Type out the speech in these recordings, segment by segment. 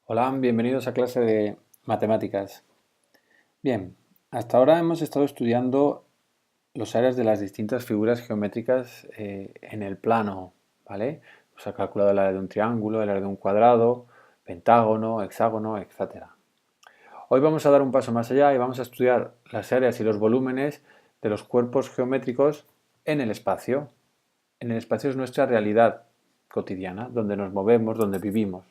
Hola, bienvenidos a clase de matemáticas. Bien, hasta ahora hemos estado estudiando los áreas de las distintas figuras geométricas en el plano, ¿vale? Nos ha calculado el área de un triángulo, el área de un cuadrado, pentágono, hexágono, etcétera. Hoy vamos a dar un paso más allá y vamos a estudiar las áreas y los volúmenes de los cuerpos geométricos en el espacio. En el espacio es nuestra realidad cotidiana, donde nos movemos, donde vivimos.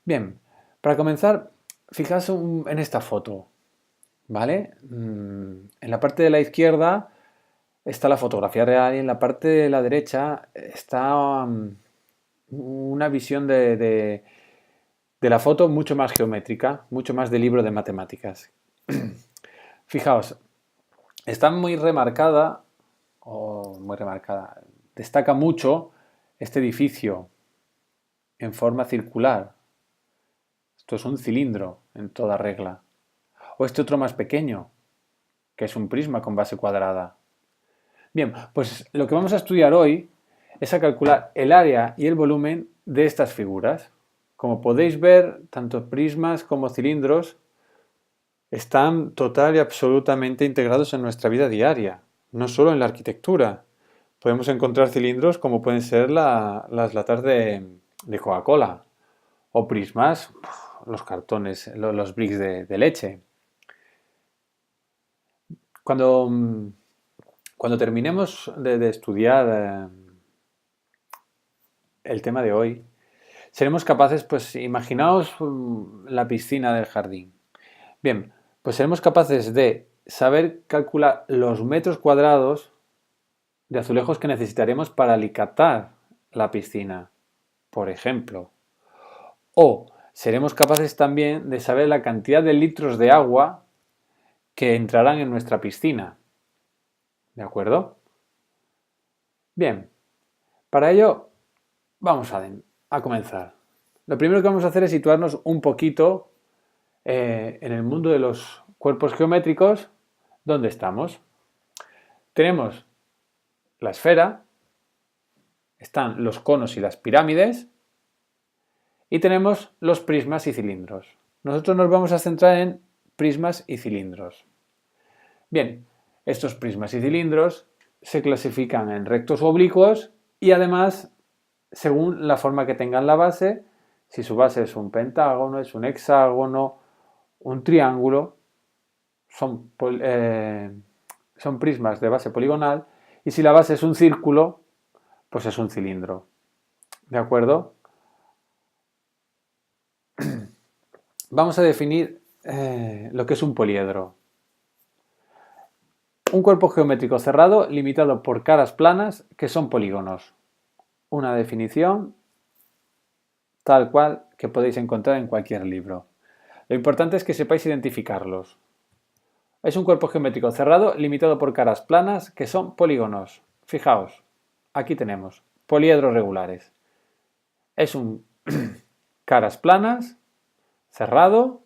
Bien, para comenzar, fijaos en esta foto, ¿vale? En la parte de la izquierda está la fotografía real y en la parte de la derecha está una visión de la foto mucho más geométrica, mucho más de libro de matemáticas. Fijaos, está muy remarcada, destaca mucho este edificio en forma circular. Esto es un cilindro en toda regla. O este otro más pequeño, que es un prisma con base cuadrada. Bien, pues lo que vamos a estudiar hoy es a calcular el área y el volumen de estas figuras. Como podéis ver, tanto prismas como cilindros están total y absolutamente integrados en nuestra vida diaria, no solo en la arquitectura. Podemos encontrar cilindros como pueden ser las latas de Coca-Cola o prismas, los cartones, los bricks de leche. Cuando, cuando terminemos de estudiar el tema de hoy, seremos capaces, pues imaginaos la piscina del jardín. Bien, pues seremos capaces de saber calcular los metros cuadrados de azulejos que necesitaremos para alicatar la piscina, por ejemplo. O seremos capaces también de saber la cantidad de litros de agua que entrarán en nuestra piscina. ¿De acuerdo? Bien, para ello vamos a comenzar. Lo primero que vamos a hacer es situarnos un poquito en el mundo de los cuerpos geométricos. ¿Dónde estamos? Tenemos la esfera, están los conos y las pirámides y tenemos los prismas y cilindros. Nosotros nos vamos a centrar en prismas y cilindros. Bien, estos prismas y cilindros se clasifican en rectos o oblicuos y además, según la forma que tengan la base, si su base es un pentágono, es un hexágono, un triángulo, son, son prismas de base poligonal, y si la base es un círculo, pues es un cilindro. ¿De acuerdo? Vamos a definir lo que es un poliedro. Un cuerpo geométrico cerrado limitado por caras planas que son polígonos. Una definición tal cual que podéis encontrar en cualquier libro. Lo importante es que sepáis identificarlos. Es un cuerpo geométrico cerrado limitado por caras planas que son polígonos. Fijaos, aquí tenemos poliedros regulares. Es un caras planas, cerrado,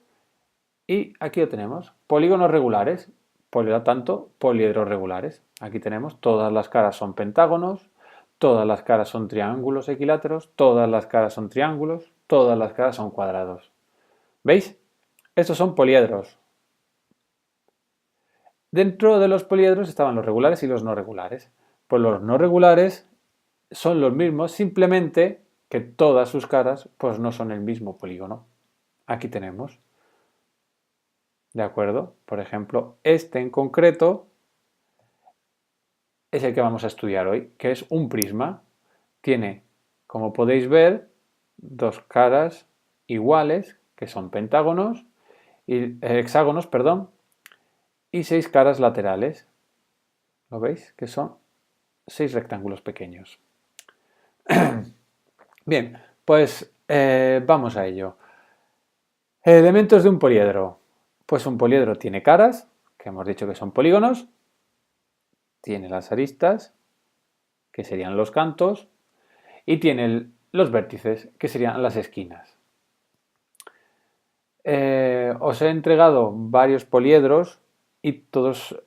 y aquí lo tenemos, polígonos regulares, por lo tanto, poliedros regulares. Aquí tenemos, todas las caras son pentágonos, todas las caras son triángulos equiláteros, todas las caras son triángulos, todas las caras son cuadrados. ¿Veis? Estos son poliedros. Dentro de los poliedros estaban los regulares y los no regulares. Pues los no regulares son los mismos, simplemente que todas sus caras pues no son el mismo polígono. Aquí tenemos. ¿De acuerdo? Por ejemplo, este en concreto es el que vamos a estudiar hoy, que es un prisma. Tiene, como podéis ver, dos caras iguales, que son pentágonos, y hexágonos, perdón, y seis caras laterales. ¿Lo veis? Que son seis rectángulos pequeños. Bien, pues vamos a ello. Elementos de un poliedro. Pues un poliedro tiene caras, que hemos dicho que son polígonos, tiene las aristas, que serían los cantos, y tiene los vértices, que serían las esquinas. Os he entregado varios poliedros y todos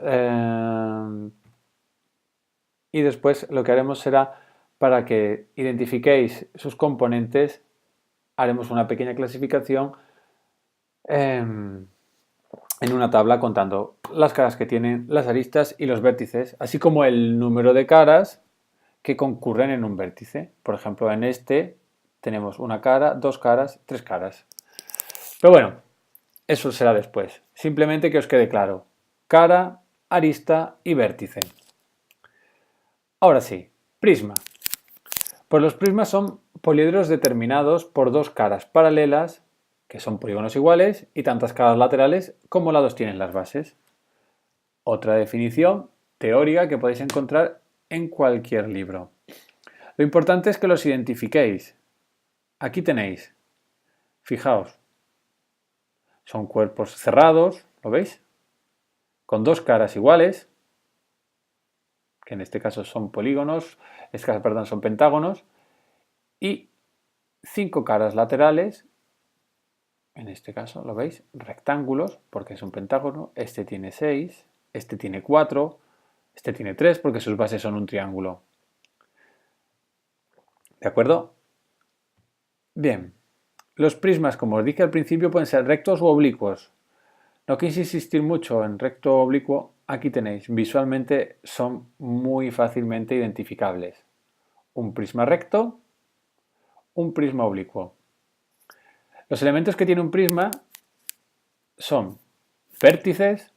y después lo que haremos será para que identifiquéis sus componentes, haremos una pequeña clasificación en una tabla contando las caras que tienen, las aristas y los vértices, así como el número de caras que concurren en un vértice. Por ejemplo, en este tenemos una cara, dos caras, tres caras. Pero bueno, eso será después. Simplemente que os quede claro. Cara, arista y vértice. Ahora sí, prisma. Pues los prismas son poliedros determinados por dos caras paralelas, que son polígonos iguales, y tantas caras laterales como lados tienen las bases. Otra definición teórica que podéis encontrar en cualquier libro. Lo importante es que los identifiquéis. Aquí tenéis, fijaos, son cuerpos cerrados, ¿lo veis? Con dos caras iguales, que en este caso son polígonos, perdón, son pentágonos, y cinco caras laterales, en este caso, ¿lo veis? Rectángulos, porque es un pentágono, este tiene 6, este tiene 4, este tiene 3, porque sus bases son un triángulo. ¿De acuerdo? Bien, los prismas, como os dije al principio, pueden ser rectos u oblicuos. No quise insistir mucho en recto o oblicuo, aquí tenéis, visualmente son muy fácilmente identificables. Un prisma recto, un prisma oblicuo. Los elementos que tiene un prisma son vértices,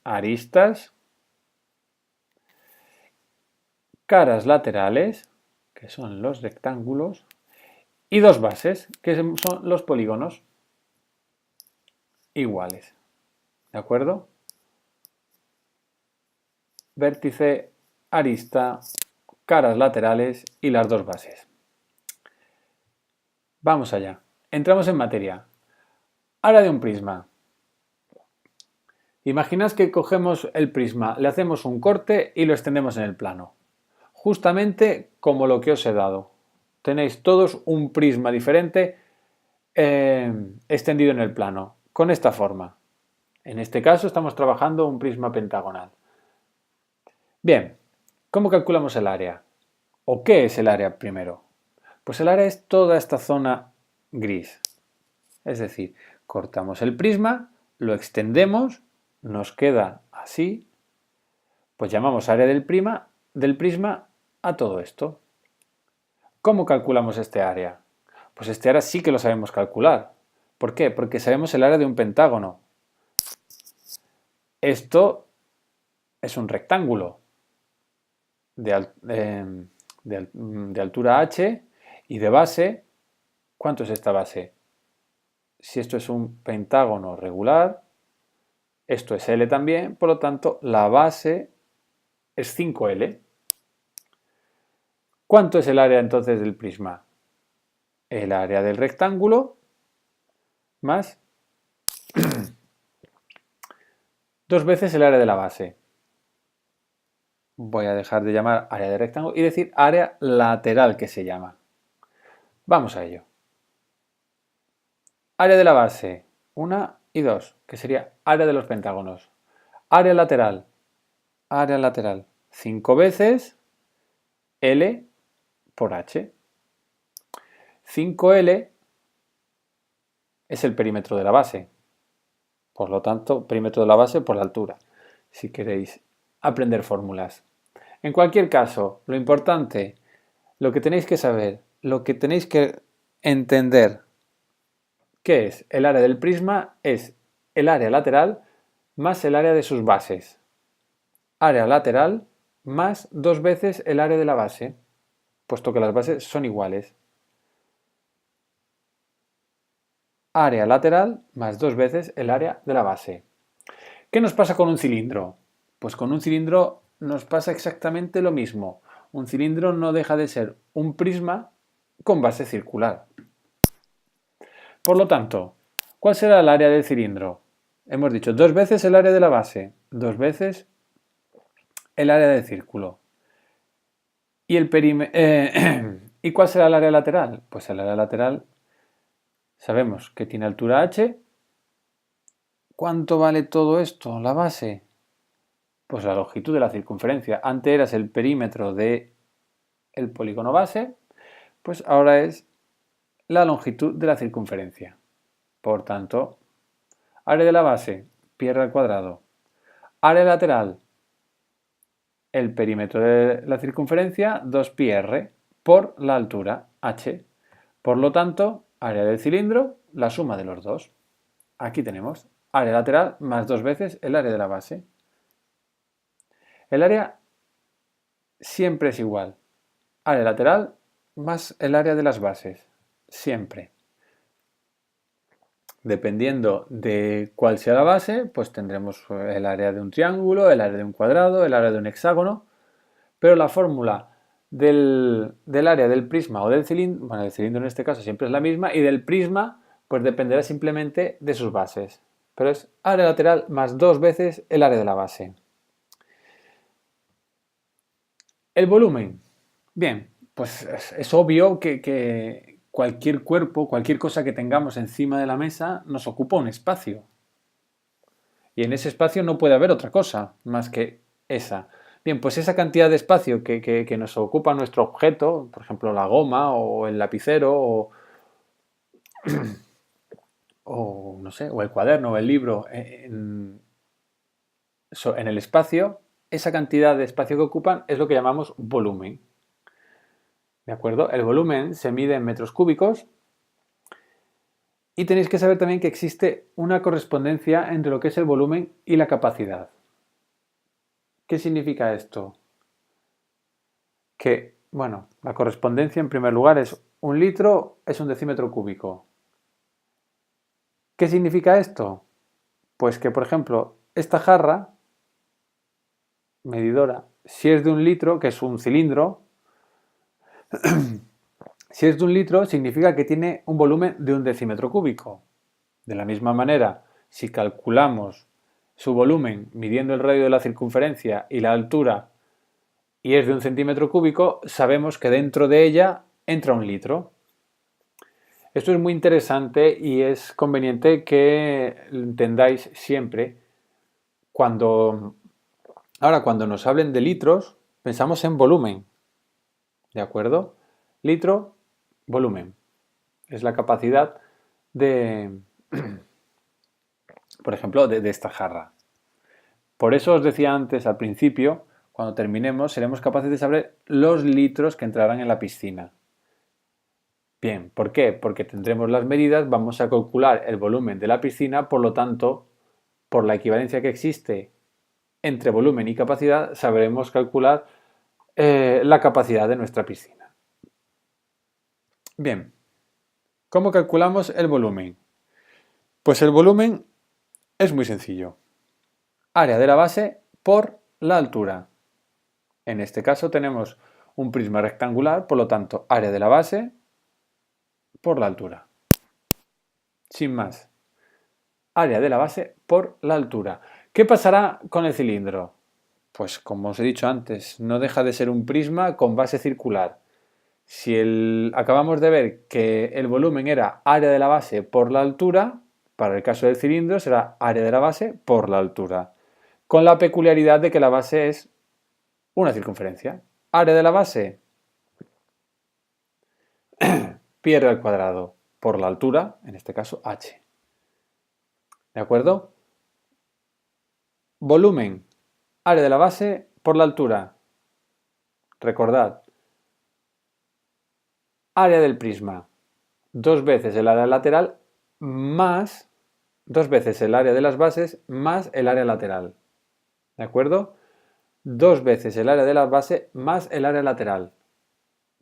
aristas, caras laterales, que son los rectángulos, y dos bases, que son los polígonos iguales. ¿De acuerdo? Vértice, arista, caras laterales y las dos bases. Vamos allá. Entramos en materia. Área de un prisma. Imaginad que cogemos el prisma, le hacemos un corte y lo extendemos en el plano. Justamente como lo que os he dado. Tenéis todos un prisma diferente extendido en el plano, con esta forma. En este caso estamos trabajando un prisma pentagonal. Bien, ¿cómo calculamos el área? ¿O qué es el área primero? Pues el área es toda esta zona gris. Es decir, cortamos el prisma, lo extendemos, nos queda así, pues llamamos área del prisma a todo esto. ¿Cómo calculamos este área? Pues este área sí que lo sabemos calcular. ¿Por qué? Porque sabemos el área de un pentágono. Esto es un rectángulo de altura h y de base. ¿Cuánto es esta base? Si esto es un pentágono regular, esto es L también, por lo tanto la base es 5L. ¿Cuánto es el área entonces del prisma? El área del rectángulo más dos veces el área de la base. Voy a dejar de llamar área de rectángulo y decir área lateral, que se llama. Vamos a ello. Área de la base, 1 y 2, que sería área de los pentágonos. Área lateral, 5 veces L por H. 5L es el perímetro de la base. Por lo tanto, perímetro de la base por la altura, si queréis aprender fórmulas. En cualquier caso, lo importante, lo que tenéis que saber, lo que tenéis que entender, ¿qué es? El área del prisma es el área lateral más el área de sus bases. Área lateral más dos veces el área de la base, puesto que las bases son iguales. Área lateral más dos veces el área de la base. ¿Qué nos pasa con un cilindro? Pues con un cilindro nos pasa exactamente lo mismo. Un cilindro no deja de ser un prisma con base circular. Por lo tanto, ¿cuál será el área del cilindro? Hemos dicho dos veces el área de la base, dos veces el área del círculo. ¿Y, ¿Y cuál será el área lateral? Pues el área lateral sabemos que tiene altura h. ¿Cuánto vale todo esto? La base. Pues la longitud de la circunferencia. Antes era el perímetro del polígono base, pues ahora es la longitud de la circunferencia. Por tanto, área de la base, pi r al cuadrado. Área lateral, el perímetro de la circunferencia, 2pi r, por la altura, h. Por lo tanto, área del cilindro, la suma de los dos. Aquí tenemos área lateral más 2 veces el área de la base. El área siempre es igual. Área lateral más el área de las bases. Siempre. Dependiendo de cuál sea la base, pues tendremos el área de un triángulo, el área de un cuadrado, el área de un hexágono. Pero la fórmula del área del prisma o del cilindro, bueno, el cilindro en este caso siempre es la misma, y del prisma, pues dependerá simplemente de sus bases. Pero es área lateral más 2 veces el área de la base. El volumen. Bien, pues es obvio que cualquier cuerpo, cualquier cosa que tengamos encima de la mesa nos ocupa un espacio. Y en ese espacio no puede haber otra cosa más que esa. Bien, pues esa cantidad de espacio que nos ocupa nuestro objeto, por ejemplo la goma o el lapicero o no sé, o el cuaderno o el libro en el espacio, esa cantidad de espacio que ocupan es lo que llamamos volumen. ¿De acuerdo? El volumen se mide en metros cúbicos y tenéis que saber también que existe una correspondencia entre lo que es el volumen y la capacidad. ¿Qué significa esto? Que, bueno, la correspondencia en primer lugar es 1 litro es un decímetro cúbico. ¿Qué significa esto? Pues que, por ejemplo, esta jarra medidora, si es de 1 litro, que es un cilindro, si es de 1 litro significa que tiene un volumen de 1 decímetro cúbico. De la misma manera, si calculamos su volumen midiendo el radio de la circunferencia y la altura y es de 1 centímetro cúbico, sabemos que dentro de ella entra 1 litro. Esto es muy interesante y es conveniente que lo entendáis siempre. Ahora, cuando nos hablen de litros, pensamos en volumen. ¿De acuerdo? Litro, volumen. Es la capacidad de, por ejemplo, de esta jarra. Por eso os decía antes, al principio, cuando terminemos, seremos capaces de saber los litros que entrarán en la piscina. Bien, ¿por qué? Porque tendremos las medidas, vamos a calcular el volumen de la piscina, por lo tanto, por la equivalencia que existe entre volumen y capacidad, sabremos calcular la capacidad de nuestra piscina. Bien, ¿cómo calculamos el volumen? Pues el volumen es muy sencillo. Área de la base por la altura. En este caso tenemos un prisma rectangular, por lo tanto, área de la base por la altura. Sin más. Área de la base por la altura. ¿Qué pasará con el cilindro? Pues como os he dicho antes, no deja de ser un prisma con base circular. Si acabamos de ver que el volumen era área de la base por la altura, para el caso del cilindro será área de la base por la altura, con la peculiaridad de que la base es una circunferencia. Área de la base, pi r al cuadrado por la altura, en este caso h. ¿De acuerdo? Volumen, área de la base por la altura. Recordad, área del prisma, 2 veces el área lateral más 2 veces el área de las bases más el área lateral. ¿De acuerdo? 2 veces el área de la base más el área lateral.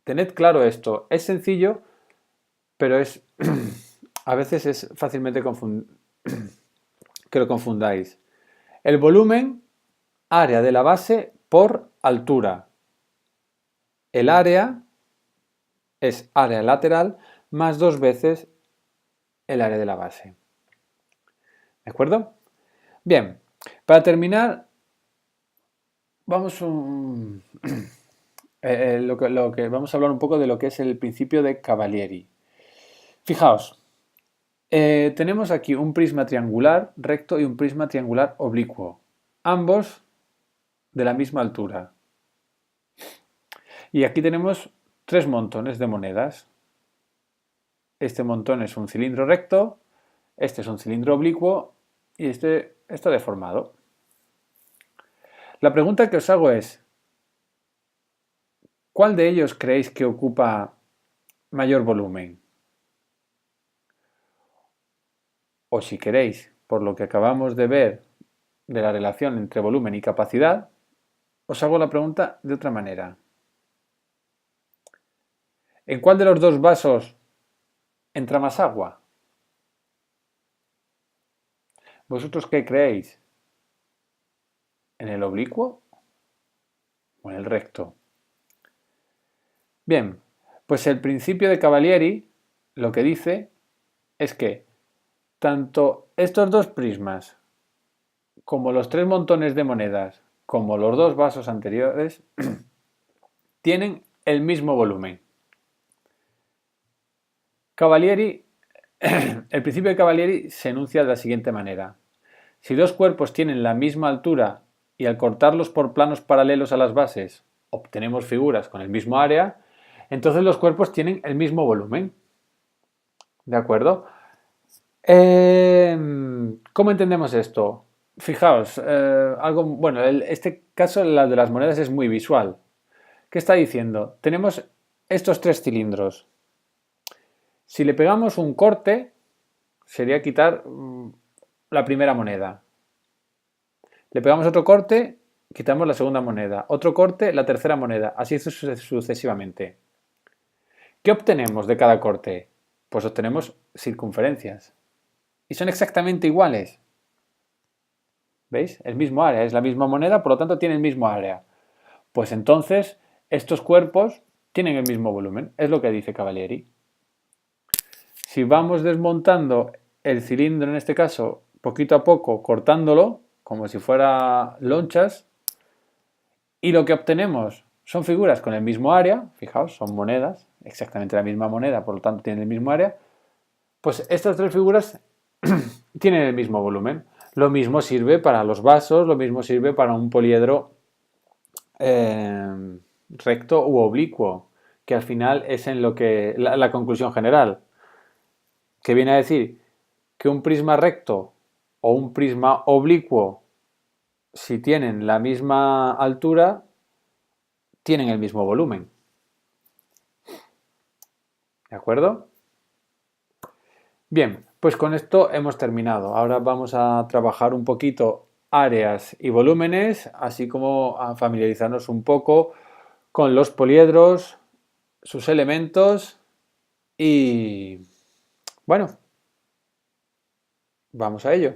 Tened claro esto, es sencillo, pero a veces es fácilmente que lo confundáis. El volumen, área de la base por altura. El área es área lateral más 2 veces el área de la base. ¿De acuerdo? Bien, para terminar, vamos vamos a hablar un poco de lo que es el principio de Cavalieri. Fijaos, tenemos aquí un prisma triangular recto y un prisma triangular oblicuo, ambos de la misma altura. Y aquí tenemos 3 montones de monedas. este montón es un cilindro recto, este es un cilindro oblicuo y este está deformado. La pregunta que os hago es, ¿cuál de ellos creéis que ocupa mayor volumen? O si queréis, por lo que acabamos de ver de la relación entre volumen y capacidad, os hago la pregunta de otra manera. ¿En cuál de los dos vasos entra más agua? ¿Vosotros qué creéis? ¿En el oblicuo o en el recto? Bien, pues el principio de Cavalieri lo que dice es que tanto estos dos prismas como los tres montones de monedas como los dos vasos anteriores tienen el mismo volumen. Cavalieri, el principio de Cavalieri se enuncia de la siguiente manera. Si dos cuerpos tienen la misma altura y al cortarlos por planos paralelos a las bases obtenemos figuras con el mismo área, entonces los cuerpos tienen el mismo volumen. ¿De acuerdo? ¿Cómo entendemos esto? Fijaos, este caso, la de las monedas, es muy visual. ¿Qué está diciendo? Tenemos estos tres cilindros. Si le pegamos un corte, sería quitar la primera moneda. Le pegamos otro corte, quitamos la segunda moneda. Otro corte, la tercera moneda. Así sucesivamente. ¿Qué obtenemos de cada corte? Pues obtenemos circunferencias. Y son exactamente iguales. ¿Veis? El mismo área, es la misma moneda, por lo tanto tiene el mismo área. Pues entonces estos cuerpos tienen el mismo volumen. Es lo que dice Cavalieri. Si vamos desmontando el cilindro, en este caso, poquito a poco, cortándolo, como si fuera lonchas, y lo que obtenemos son figuras con el mismo área, fijaos, son monedas, exactamente la misma moneda, por lo tanto tienen el mismo área, pues estas tres figuras tienen el mismo volumen. Lo mismo sirve para los vasos, lo mismo sirve para un poliedro recto u oblicuo, que al final es en lo que la conclusión general, que viene a decir que un prisma recto o un prisma oblicuo, si tienen la misma altura, tienen el mismo volumen. ¿De acuerdo? Bien, pues con esto hemos terminado. Ahora vamos a trabajar un poquito áreas y volúmenes, así como a familiarizarnos un poco con los poliedros, sus elementos y bueno, vamos a ello.